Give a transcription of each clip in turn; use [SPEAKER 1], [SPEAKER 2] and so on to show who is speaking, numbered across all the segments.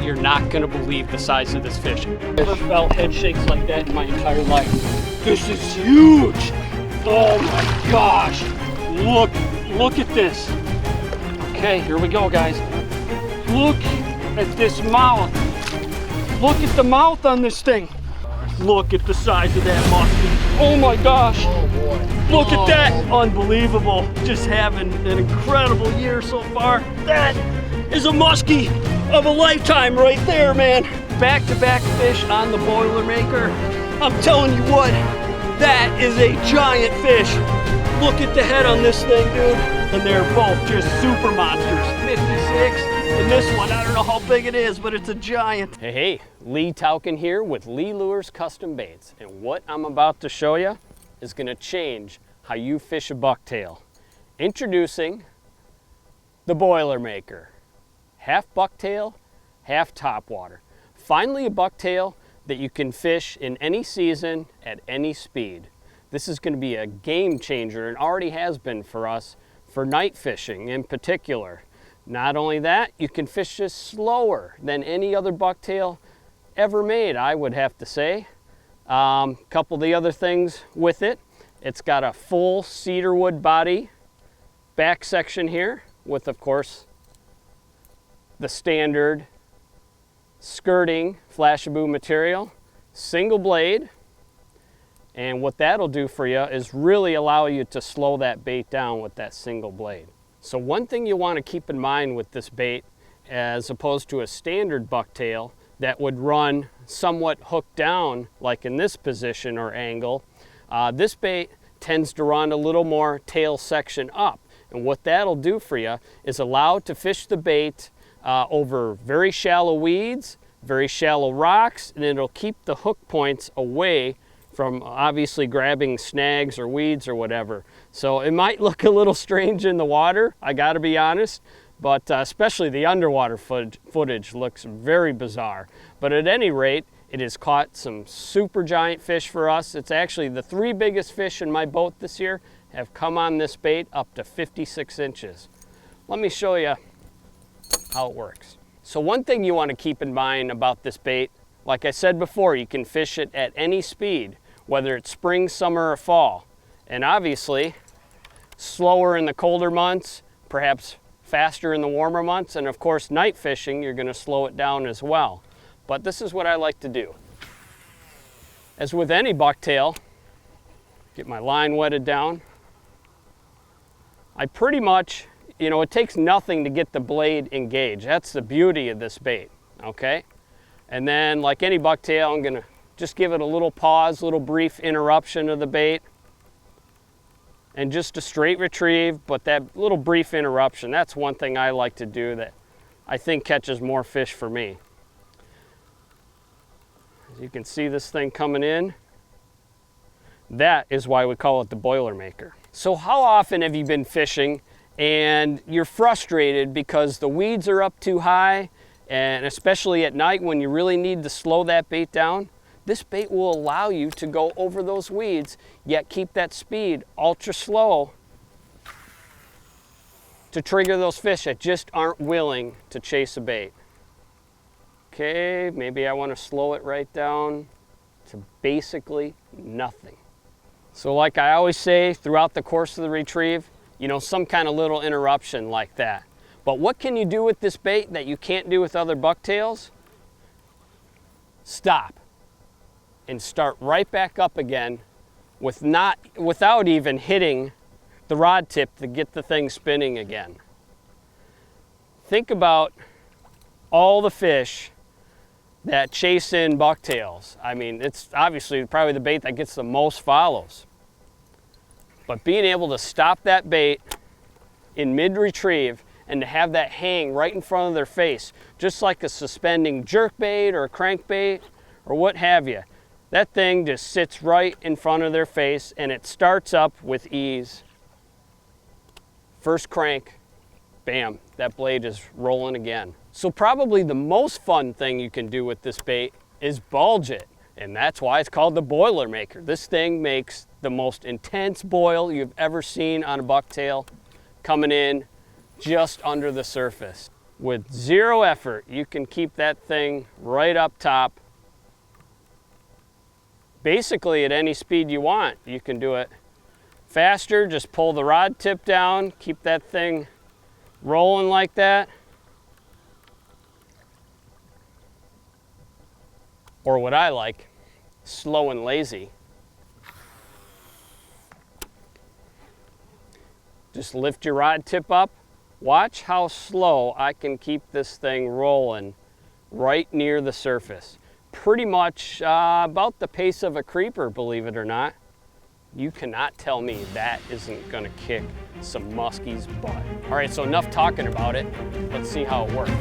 [SPEAKER 1] you're not gonna believe the size of this fish. I've never felt head shakes like that in my entire life. This is huge. Oh my gosh. Look at this. Okay, here we go, guys. Look at this mouth. Look at the mouth on this thing. Look at the size of that muskie. Oh my gosh.
[SPEAKER 2] Oh boy.
[SPEAKER 1] Look at that. Unbelievable. Just having an incredible year so far. That is a muskie of a lifetime right there, man. Back-to-back fish on the BoilerMaker. I'm telling you what, that is a giant fish. Look at the head on this thing, dude. And they're both just super monsters. 56, and this one, I don't know how big it is, but it's a giant. Hey, Lee Tauken here with Lee Lures Custom Baits. And what I'm about to show you is gonna change how you fish a bucktail. Introducing the BoilerMaker. Half bucktail, half topwater. Finally a bucktail that you can fish in any season at any speed. This is going to be a game changer and already has been for us for night fishing in particular. Not only that, you can fish this slower than any other bucktail ever made, I would have to say. Couple of the other things with it, it's got a full cedar wood body back section here with, of course, the standard skirting Flashaboo material, single blade, and what that'll do for you is really allow you to slow that bait down with that single blade. So one thing you want to keep in mind with this bait, as opposed to a standard bucktail that would run somewhat hooked down like in this position or angle, this bait tends to run a little more tail section up, and what that'll do for you is allow it to fish the bait over very shallow weeds, very shallow rocks, and it'll keep the hook points away from obviously grabbing snags or weeds or whatever. So it might look a little strange in the water, I gotta be honest, but especially the underwater footage looks very bizarre. But at any rate, it has caught some super giant fish for us. It's actually the 3 biggest fish in my boat this year have come on this bait up to 56 inches. Let me show you how it works. So one thing you want to keep in mind about this bait, like I said before, you can fish it at any speed, whether it's spring, summer, or fall. And obviously, slower in the colder months, perhaps faster in the warmer months, and of course night fishing, you're going to slow it down as well. But this is what I like to do. As with any bucktail, get my line wetted down. I pretty much, you know, it takes nothing to get the blade engaged. That's the beauty of this bait, okay? And then, like any bucktail, I'm gonna just give it a little pause, little brief interruption of the bait, and just a straight retrieve, but that little brief interruption, that's one thing I like to do that I think catches more fish for me. As you can see this thing coming in, that is why we call it the BoilerMaker. So how often have you been fishing and you're frustrated because the weeds are up too high, and especially at night when you really need to slow that bait down? This bait will allow you to go over those weeds, yet keep that speed ultra slow to trigger those fish that just aren't willing to chase a bait. Okay, maybe I want to slow it right down to basically nothing. So like I always say throughout the course of the retrieve, you know, some kind of little interruption like that. But what can you do with this bait that you can't do with other bucktails? Stop and start right back up again without even hitting the rod tip to get the thing spinning again. Think about all the fish that chase in bucktails. I mean, it's obviously probably the bait that gets the most follows. But being able to stop that bait in mid-retrieve and to have that hang right in front of their face, just like a suspending jerkbait or a crankbait or what have you. That thing just sits right in front of their face and it starts up with ease. First crank, bam, that blade is rolling again. So probably the most fun thing you can do with this bait is bulge it. And that's why it's called the BoilerMaker. This thing makes the most intense boil you've ever seen on a bucktail coming in just under the surface. with zero effort, you can keep that thing right up top. Basically at any speed you want. You can do it faster, just pull the rod tip down, keep that thing rolling like that. Or what I like, slow and lazy. Just lift your rod tip up. Watch how slow I can keep this thing rolling right near the surface. Pretty much about the pace of a creeper, believe it or not. You cannot tell me that isn't gonna kick some muskie's butt. All right, so enough talking about it. Let's see how it works.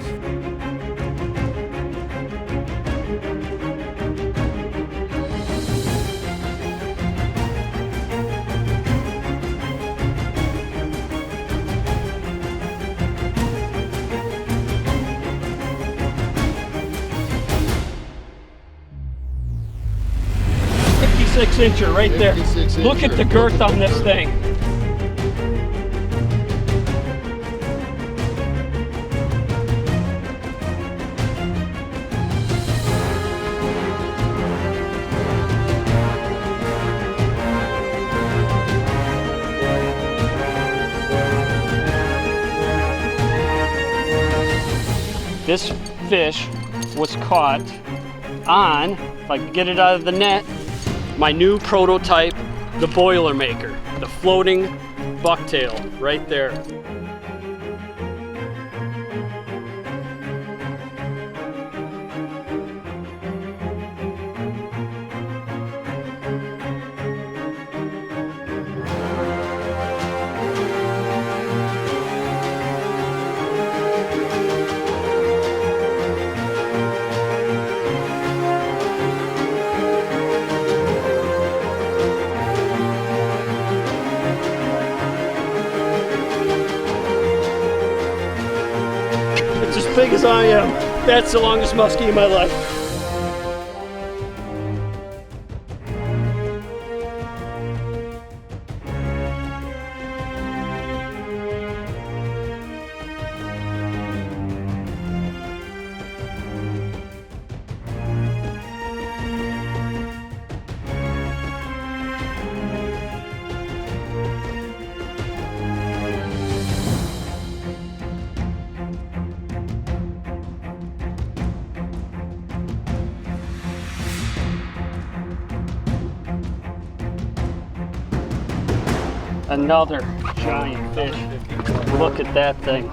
[SPEAKER 1] Six-incher right there. Look at the girth on this thing. This fish was caught on, if I can get it out of the net, my new prototype, the BoilerMaker, the floating bucktail right there. As big as I am. That's the longest muskie in my life. Another giant fish. Look at that thing.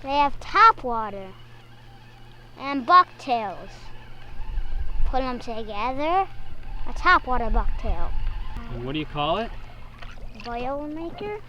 [SPEAKER 2] They have topwater and bucktails. Put them together, a topwater bucktail.
[SPEAKER 1] And what do you call it?
[SPEAKER 2] BoilerMaker.